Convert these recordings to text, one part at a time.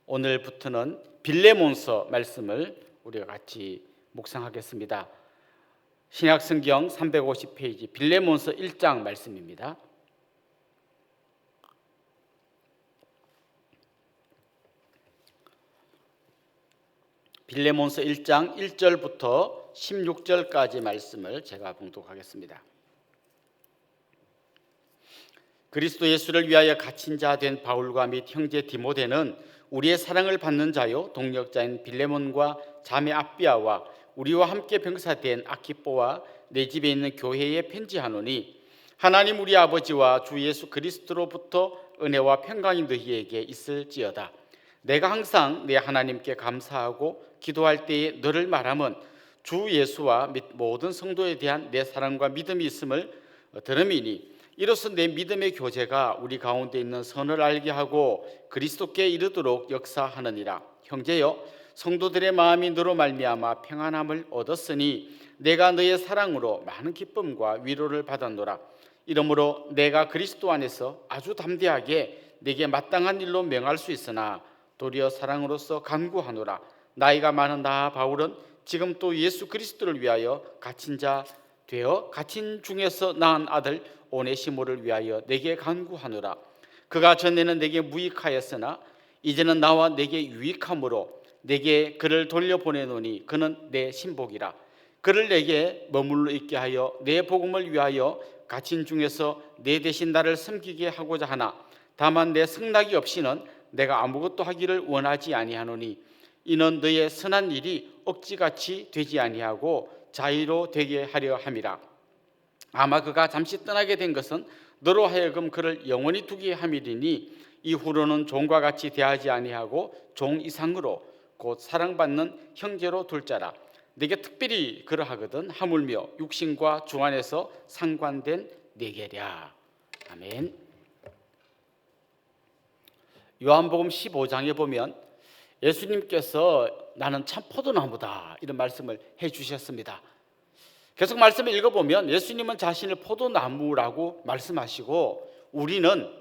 오늘부터는 빌레몬서 말씀을 우리가 같이 묵상하겠습니다. 신약성경 350페이지 빌레몬서 1장 말씀입니다. 빌레몬서 1장 1절부터 16절까지 말씀을 제가 봉독하겠습니다. 그리스도 예수를 위하여 갇힌 자 된 바울과 및 형제 디모데는 우리의 사랑을 받는 자요 동력자인 빌레몬과 자매 아비아와 우리와 함께 병사된 아키뽀와 내 집에 있는 교회에 편지하노니, 하나님 우리 아버지와 주 예수 그리스도로부터 은혜와 평강이 너희에게 있을지어다. 내가 항상 내 하나님께 감사하고 기도할 때에 너를 말함은 주 예수와 및 모든 성도에 대한 내 사랑과 믿음이 있음을 들음이니, 이로써 내 믿음의 교제가 우리 가운데 있는 선을 알게 하고 그리스도께 이르도록 역사하느니라. 형제여, 성도들의 마음이 너로 말미암아 평안함을 얻었으니 내가 너의 사랑으로 많은 기쁨과 위로를 받았노라. 이러므로 내가 그리스도 안에서 아주 담대하게 내게 마땅한 일로 명할 수 있으나 도리어 사랑으로서 간구하노라. 나이가 많은 나 바울은 지금 또 예수 그리스도를 위하여 갇힌 자 되어 갇힌 중에서 낳은 아들 오네시모를 위하여 내게 간구하노라. 그가 전에는 내게 무익하였으나 이제는 나와 내게 유익함으로 내게 그를 돌려보내노니 그는 내 신복이라. 그를 내게 머물러 있게 하여 내 복음을 위하여 갇힌 중에서 내 대신 나를 섬기게 하고자 하나, 다만 내 승낙이 없이는 내가 아무것도 하기를 원하지 아니하노니, 이는 너의 선한 일이 억지같이 되지 아니하고 자의로 되게 하려 함이라. 아마 그가 잠시 떠나게 된 것은 너로 하여금 그를 영원히 두게 함이리니, 이후로는 종과 같이 대하지 아니하고 종 이상으로 곧 사랑받는 형제로 둘 자라. 내게 특별히 그러하거든 하물며 육신과 주 안에서 상관된 내게랴. 아멘. 요한복음 15장에 보면 예수님께서 나는 참 포도나무다 이런 말씀을 해주셨습니다. 계속 말씀을 읽어보면 예수님은 자신을 포도나무라고 말씀하시고 우리는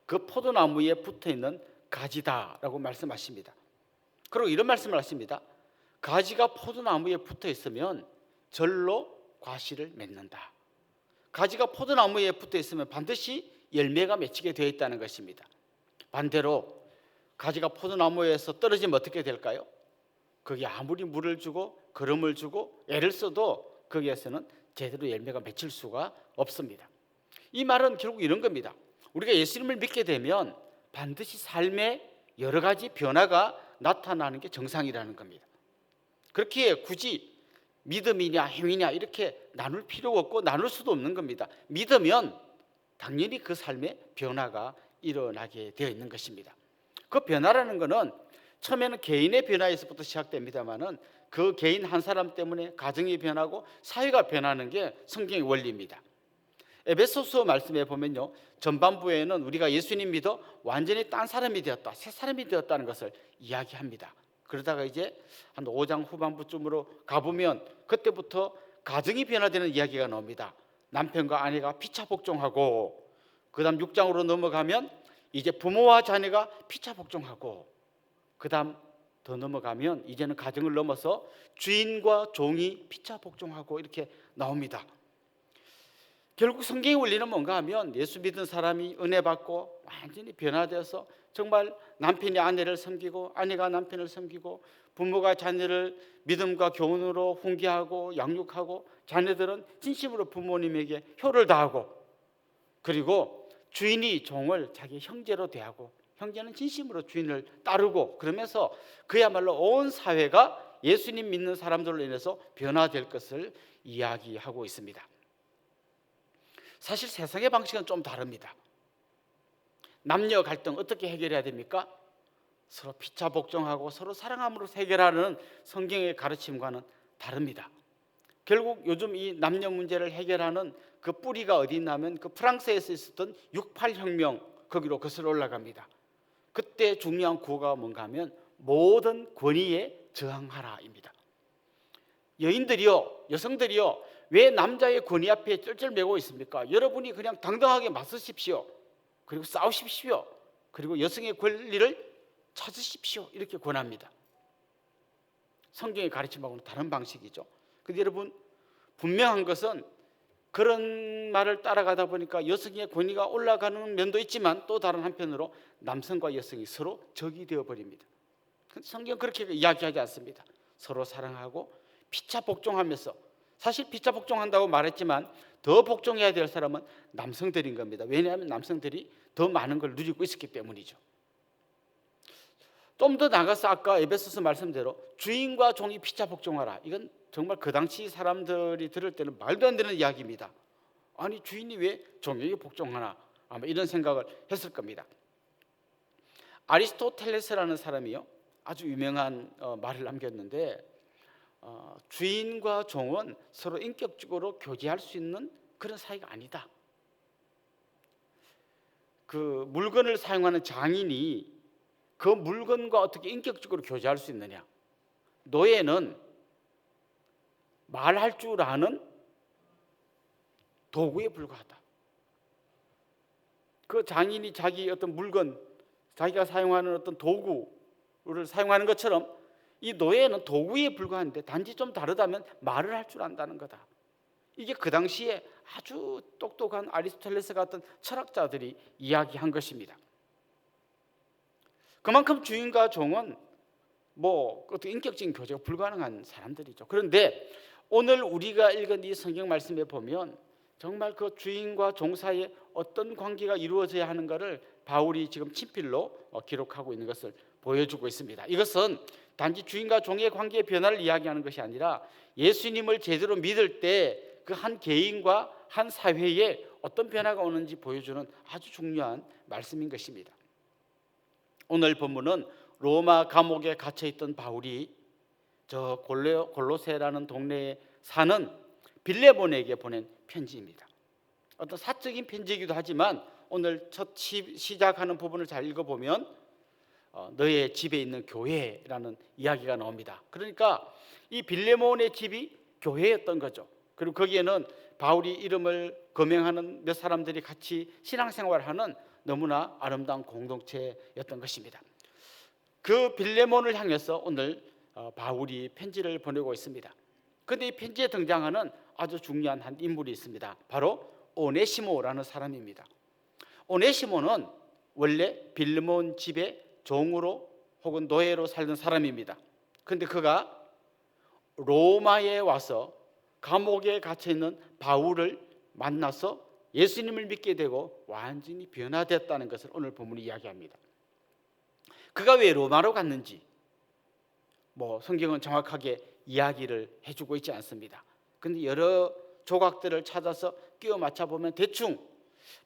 그 포도나무에 붙어있는 가지다라고 말씀하십니다. 그리고 이런 말씀을 하십니다. 가지가 포도나무에 붙어있으면 절로 과실을 맺는다. 가지가 포도나무에 붙어있으면 반드시 열매가 맺히게 되어 있다는 것입니다. 반대로 가지가 포도나무에서 떨어지면 어떻게 될까요? 거기에 아무리 물을 주고 거름을 주고 애를 써도 거기에서는 제대로 열매가 맺힐 수가 없습니다. 이 말은 결국 이런 겁니다. 우리가 예수님을 믿게 되면 반드시 삶에 여러 가지 변화가 나타나는 게 정상이라는 겁니다. 그렇게 굳이 믿음이냐 행위냐 이렇게 나눌 필요가 없고 나눌 수도 없는 겁니다. 믿으면 당연히 그 삶에 변화가 일어나게 되어 있는 것입니다. 그 변화라는 것은 처음에는 개인의 변화에서부터 시작됩니다만은 그 개인 한 사람 때문에 가정이 변하고 사회가 변하는 게 성경의 원리입니다. 에베소서 말씀에 보면요, 전반부에는 우리가 예수님 믿어 완전히 딴 사람이 되었다, 새 사람이 되었다는 것을 이야기합니다. 그러다가 이제 한 5장 후반부쯤으로 가보면 그때부터 가정이 변화되는 이야기가 나옵니다. 남편과 아내가 피차 복종하고, 그 다음 6장으로 넘어가면 이제 부모와 자녀가 피차 복종하고, 그 다음 더 넘어가면 이제는 가정을 넘어서 주인과 종이 피차 복종하고 이렇게 나옵니다. 결국 성경의 원리는 뭔가 하면 예수 믿은 사람이 은혜 받고 완전히 변화되어서 정말 남편이 아내를 섬기고 아내가 남편을 섬기고 부모가 자녀를 믿음과 교훈으로 훈계하고 양육하고 자녀들은 진심으로 부모님에게 효를 다하고, 그리고 주인이 종을 자기 형제로 대하고 형제는 진심으로 주인을 따르고, 그러면서 그야말로 온 사회가 예수님 믿는 사람들로 인해서 변화될 것을 이야기하고 있습니다. 사실 세상의 방식은 좀 다릅니다. 남녀 갈등 어떻게 해결해야 됩니까? 서로 피차 복종하고 서로 사랑함으로 해결하는 성경의 가르침과는 다릅니다. 결국 요즘 이 남녀 문제를 해결하는 그 뿌리가 어디 있냐면 그 프랑스에서 있었던 68혁명 거기로 거슬러 올라갑니다. 그때 중요한 구호가 뭔가 하면 모든 권위에 저항하라입니다. 여인들이요, 여성들이요, 왜 남자의 권위 앞에 쩔쩔매고 있습니까? 여러분이 그냥 당당하게 맞서십시오. 그리고 싸우십시오. 그리고 여성의 권리를 찾으십시오 이렇게 권합니다. 성경의 가르침하고는 다른 방식이죠. 근데 여러분, 분명한 것은 그런 말을 따라가다 보니까 여성의 권위가 올라가는 면도 있지만 또 다른 한편으로 남성과 여성이 서로 적이 되어버립니다. 성경은 그렇게 이야기하지 않습니다. 서로 사랑하고 피차 복종하면서, 사실 피차 복종한다고 말했지만 더 복종해야 될 사람은 남성들인 겁니다. 왜냐하면 남성들이 더 많은 걸 누리고 있었기 때문이죠. 좀 더 나가서 아까 에베소서 말씀대로 주인과 종이 피차 복종하라. 이건 정말 그 당시 사람들이 들을 때는 말도 안 되는 이야기입니다. 아니, 주인이 왜 종에게 복종하나? 아마 이런 생각을 했을 겁니다. 아리스토텔레스라는 사람이요, 아주 유명한 말을 남겼는데, 주인과 종은 서로 인격적으로 교제할 수 있는 그런 사이가 아니다. 그 물건을 사용하는 장인이 그 물건과 어떻게 인격적으로 교제할 수 있느냐? 노예는 말할 줄 아는 도구에 불과하다. 그 장인이 자기 어떤 물건, 자기가 사용하는 어떤 도구를 사용하는 것처럼 이 노예는 도구에 불과한데 단지 좀 다르다면 말을 할 줄 안다는 거다. 이게 그 당시에 아주 똑똑한 아리스토텔레스 같은 철학자들이 이야기한 것입니다. 그만큼 주인과 종은 어떤 인격적인 교제가 불가능한 사람들이죠. 그런데 오늘 우리가 읽은 이 성경 말씀에 보면 정말 그 주인과 종 사이에 어떤 관계가 이루어져야 하는가를 바울이 지금 친필로 기록하고 있는 것을 보여주고 있습니다. 이것은 단지 주인과 종의 관계의 변화를 이야기하는 것이 아니라 예수님을 제대로 믿을 때 그 한 개인과 한 사회에 어떤 변화가 오는지 보여주는 아주 중요한 말씀인 것입니다. 오늘 본문은 로마 감옥에 갇혀있던 바울이 저 골로새라는 동네에 사는 빌레몬에게 보낸 편지입니다. 어떤 사적인 편지이기도 하지만 오늘 첫 시작하는 부분을 잘 읽어보면 너의 집에 있는 교회라는 이야기가 나옵니다. 그러니까 이 빌레몬의 집이 교회였던 거죠. 그리고 거기에는 바울이 이름을 거명하는 몇 사람들이 같이 신앙생활하는 너무나 아름다운 공동체였던 것입니다. 그 빌레몬을 향해서 오늘 바울이 편지를 보내고 있습니다. 그런데 이 편지에 등장하는 아주 중요한 한 인물이 있습니다. 바로 오네시모라는 사람입니다. 오네시모는 원래 빌레몬 집의 종으로 혹은 노예로 살던 사람입니다. 그런데 그가 로마에 와서 감옥에 갇혀있는 바울을 만나서 예수님을 믿게 되고 완전히 변화됐다는 것을 오늘 본문이 이야기합니다. 그가 왜 로마로 갔는지 성경은 정확하게 이야기를 해주고 있지 않습니다. 그런데 여러 조각들을 찾아서 끼워 맞춰 보면 대충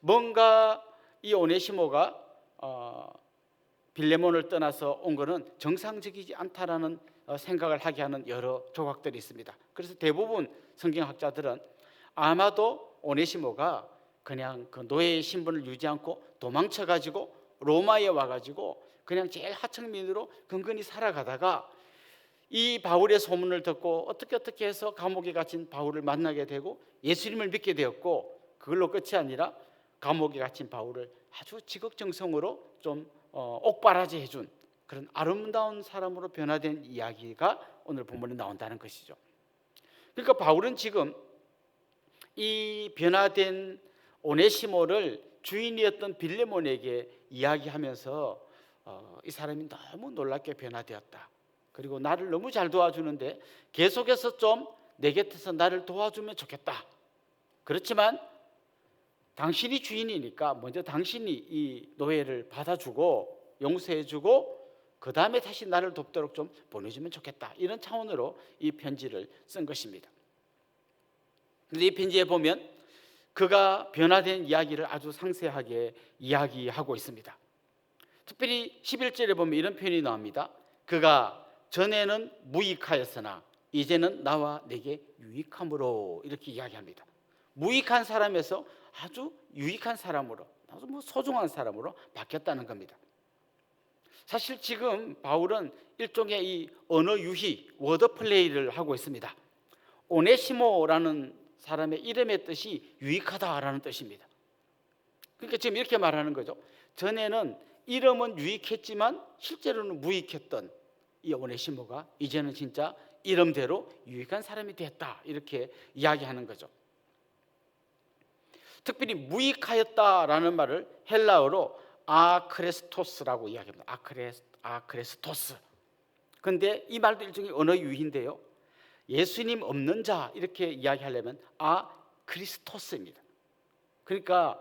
뭔가 이 오네시모가 빌레몬을 떠나서 온 것은 정상적이지 않다라는 생각을 하게 하는 여러 조각들이 있습니다. 그래서 대부분 성경학자들은 아마도 오네시모가 그냥 그 노예의 신분을 유지 않고 도망쳐가지고 로마에 와가지고 그냥 제일 하층민으로 근근히 살아가다가 이 바울의 소문을 듣고 어떻게 해서 감옥에 갇힌 바울을 만나게 되고 예수님을 믿게 되었고, 그걸로 끝이 아니라 감옥에 갇힌 바울을 아주 지극정성으로 좀 옥바라지 해준 그런 아름다운 사람으로 변화된 이야기가 오늘 본문에 나온다는 것이죠. 그러니까 바울은 지금 이 변화된 오네시모를 주인이었던 빌레몬에게 이야기하면서 이 사람이 너무 놀랍게 변화되었다. 그리고 나를 너무 잘 도와주는데 계속해서 좀 내 곁에서 나를 도와주면 좋겠다. 그렇지만 당신이 주인이니까 먼저 당신이 이 노예를 받아주고 용서해주고 그 다음에 다시 나를 돕도록 좀 보내주면 좋겠다. 이런 차원으로 이 편지를 쓴 것입니다. 그런데 이 편지에 보면 그가 변화된 이야기를 아주 상세하게 이야기하고 있습니다. 특별히 11절에 보면 이런 표현이 나옵니다. 그가 전에는 무익하였으나 이제는 나와 내게 유익함으로, 이렇게 이야기합니다. 무익한 사람에서 아주 유익한 사람으로, 아주 소중한 사람으로 바뀌었다는 겁니다. 사실 지금 바울은 일종의 이 언어 유희, 워드 플레이를 하고 있습니다. 오네시모라는 사람의 이름의 뜻이 유익하다라는 뜻입니다. 그러니까 지금 이렇게 말하는 거죠. 전에는 이름은 유익했지만 실제로는 무익했던 이 오네시모가 이제는 진짜 이름대로 유익한 사람이 됐다, 이렇게 이야기하는 거죠. 특별히 무익하였다라는 말을 헬라어로 아크레스토스라고 이야기합니다. 아크레스토스. 그런데 이 말도 일종의 언어 유희인데요, 예수님 없는 자 이렇게 이야기하려면 그리스토스입니다. 그러니까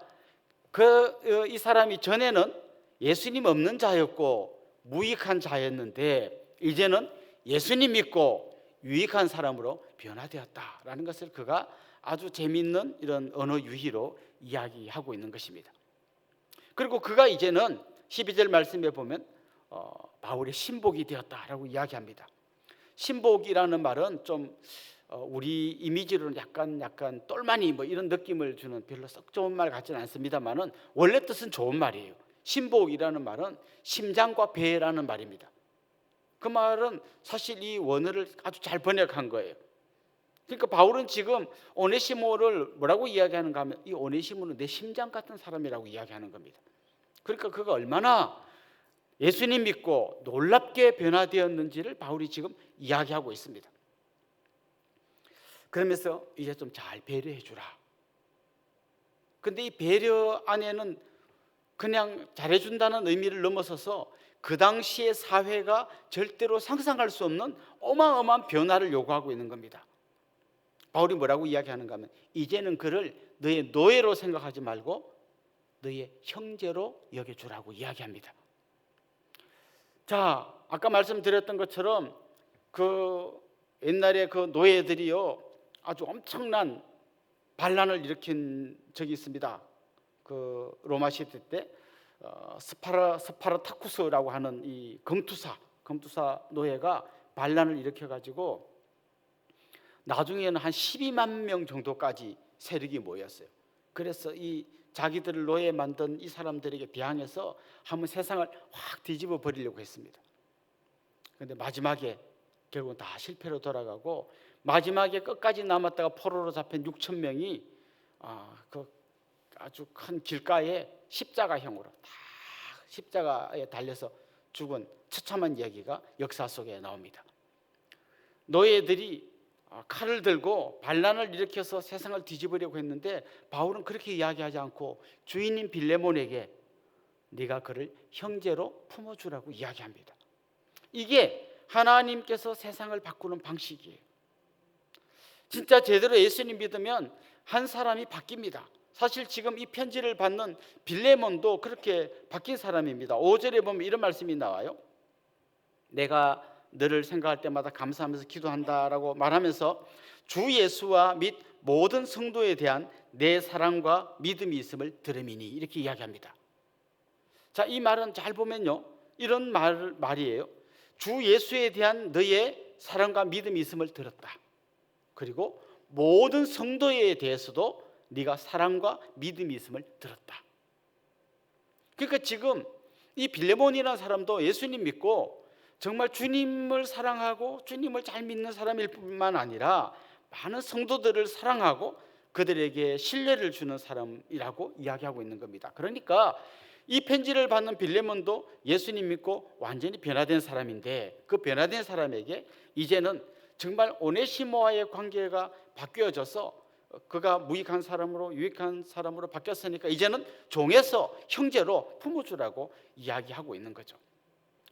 이 사람이 전에는 예수님 없는 자였고 무익한 자였는데 이제는 예수님 믿고 유익한 사람으로 변화되었다라는 것을 그가 아주 재미있는 이런 언어 유희로 이야기하고 있는 것입니다. 그리고 그가 이제는 12절 말씀에 보면 바울의 신복이 되었다라고 이야기합니다. 신복이라는 말은 좀 우리 이미지로는 약간 똘마니 뭐 이런 느낌을 주는 별로 썩 좋은 말 같지는 않습니다만은 원래 뜻은 좋은 말이에요. 신복이라는 말은 심장과 배라는 말입니다. 그 말은 사실 이 원어를 아주 잘 번역한 거예요. 그러니까 바울은 지금 오네시모를 뭐라고 이야기하는가 하면 이 오네시모는 내 심장 같은 사람이라고 이야기하는 겁니다. 그러니까 그가 얼마나 예수님 믿고 놀랍게 변화되었는지를 바울이 지금 이야기하고 있습니다. 그러면서 이제 좀 잘 배려해 주라. 근데 이 배려 안에는 그냥 잘해준다는 의미를 넘어서서 그 당시의 사회가 절대로 상상할 수 없는 어마어마한 변화를 요구하고 있는 겁니다. 바울이 뭐라고 이야기하는가 하면 이제는 그를 너의 노예로 생각하지 말고 너의 형제로 여겨주라고 이야기합니다. 자, 아까 말씀드렸던 것처럼 그 옛날에 그 노예들이요 아주 엄청난 반란을 일으킨 적이 있습니다. 그 로마 시대 때 스파르타쿠스라고 하는 이 검투사 노예가 반란을 일으켜 가지고 나중에는 한 12만 명 정도까지 세력이 모였어요. 그래서 이 자기들을 노예 만든 이 사람들에게 대항해서 한번 세상을 확 뒤집어 버리려고 했습니다. 그런데 마지막에 결국은 다 실패로 돌아가고 마지막에 끝까지 남았다가 포로로 잡힌 6천 명이 그 아주 큰 길가에 십자가형으로 다 십자가에 달려서 죽은 처참한 이야기가 역사 속에 나옵니다. 노예들이 칼을 들고 반란을 일으켜서 세상을 뒤집으려고 했는데 바울은 그렇게 이야기하지 않고 주인인 빌레몬에게 네가 그를 형제로 품어주라고 이야기합니다. 이게 하나님께서 세상을 바꾸는 방식이에요. 진짜 제대로 예수님 믿으면 한 사람이 바뀝니다. 사실 지금 이 편지를 받는 빌레몬도 그렇게 바뀐 사람입니다. 5절에 보면 이런 말씀이 나와요. 내가 너를 생각할 때마다 감사하면서 기도한다라고 말하면서 주 예수와 및 모든 성도에 대한 내 사랑과 믿음이 있음을 들음이니 이렇게 이야기합니다. 자, 이 말은 잘 보면요 이런 말이에요. 주 예수에 대한 너의 사랑과 믿음이 있음을 들었다. 그리고 모든 성도에 대해서도 네가 사랑과 믿음이 있음을 들었다. 그러니까 지금 이 빌레몬이라는 사람도 예수님 믿고 정말 주님을 사랑하고 주님을 잘 믿는 사람일 뿐만 아니라 많은 성도들을 사랑하고 그들에게 신뢰를 주는 사람이라고 이야기하고 있는 겁니다. 그러니까 이 편지를 받는 빌레몬도 예수님 믿고 완전히 변화된 사람인데 그 변화된 사람에게 이제는 정말 오네시모와의 관계가 바뀌어져서 그가 무익한 사람으로 유익한 사람으로 바뀌었으니까 이제는 종에서 형제로 품어주라고 이야기하고 있는 거죠.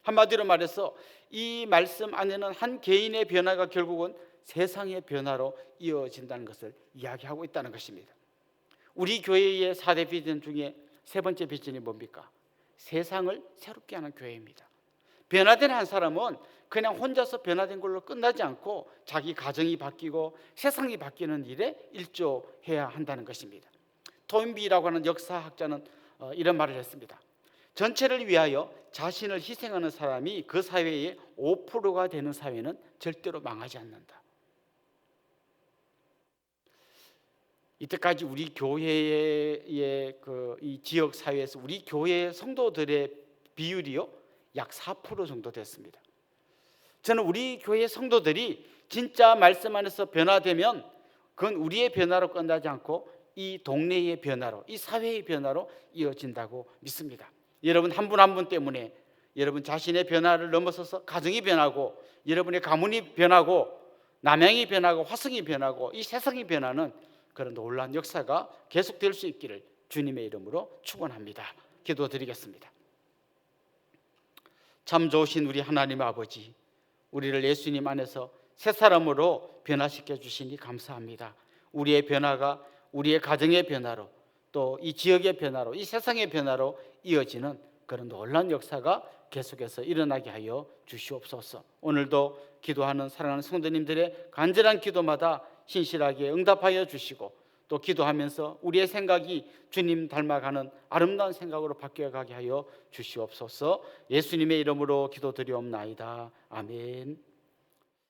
한마디로 말해서 이 말씀 안에는 한 개인의 변화가 결국은 세상의 변화로 이어진다는 것을 이야기하고 있다는 것입니다. 우리 교회의 4대 비전 중에 세 번째 비전이 뭡니까? 세상을 새롭게 하는 교회입니다. 변화된 한 사람은 그냥 혼자서 변화된 걸로 끝나지 않고 자기 가정이 바뀌고 세상이 바뀌는 일에 일조해야 한다는 것입니다. 토인비라고 하는 역사학자는 이런 말을 했습니다. 전체를 위하여 자신을 희생하는 사람이 그 사회의 5%가 되는 사회는 절대로 망하지 않는다. 이때까지 우리 교회의 이 지역 사회에서 우리 교회 성도들의 비율이요 약 4% 정도 됐습니다. 저는 우리 교회 성도들이 진짜 말씀 안에서 변화되면 그건 우리의 변화로 끝나지 않고 이 동네의 변화로, 이 사회의 변화로 이어진다고 믿습니다. 여러분 한 분 한 분 때문에 여러분 자신의 변화를 넘어서서 가정이 변하고 여러분의 가문이 변하고 남양이 변하고 화성이 변하고 이 세상이 변하는 그런 놀라운 역사가 계속될 수 있기를 주님의 이름으로 축원합니다. 기도드리겠습니다. 참 좋으신 우리 하나님 아버지, 우리를 예수님 안에서 새 사람으로 변화시켜 주시니 감사합니다. 우리의 변화가 우리의 가정의 변화로 또 이 지역의 변화로 이 세상의 변화로 이어지는 그런 놀라운 역사가 계속해서 일어나게 하여 주시옵소서. 오늘도 기도하는 사랑하는 성도님들의 간절한 기도마다 신실하게 응답하여 주시고 또 기도하면서 우리의 생각이 주님 닮아가는 아름다운 생각으로 바뀌어가게 하여 주시옵소서. 예수님의 이름으로 기도드리옵나이다. 아멘.